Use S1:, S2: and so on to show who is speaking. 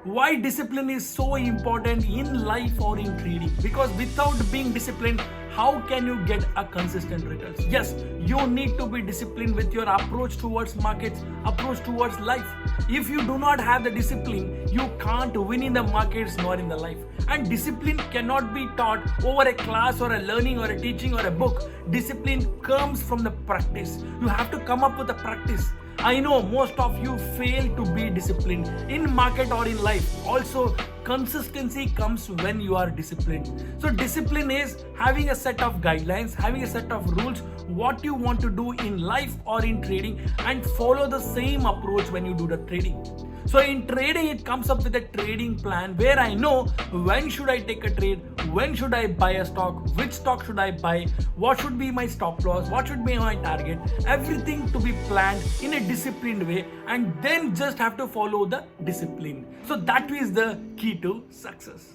S1: Why discipline is so important in life or in trading? Because without being disciplined, how can you get a consistent returns? Yes, you need to be disciplined with your approach towards markets, approach towards life. If you do not have the discipline, you can't win in the markets nor in the life. And discipline cannot be taught over a class or a learning or a teaching or a book. Discipline comes from the practice. You have to come up with a practice. I know most of you fail to be disciplined in market or in life. Also, consistency comes when you are disciplined. So discipline is having a set of guidelines, having a set of rules, what you want to do in life or in trading, and follow the same approach when you do the trading. So in trading, it comes up with a trading plan where I know when should I take a trade, when should I buy a stock, which stock should I buy, what should be my stop loss, what should be my target, everything to be planned in a disciplined way, and then just have to follow the discipline. So that is the key to success.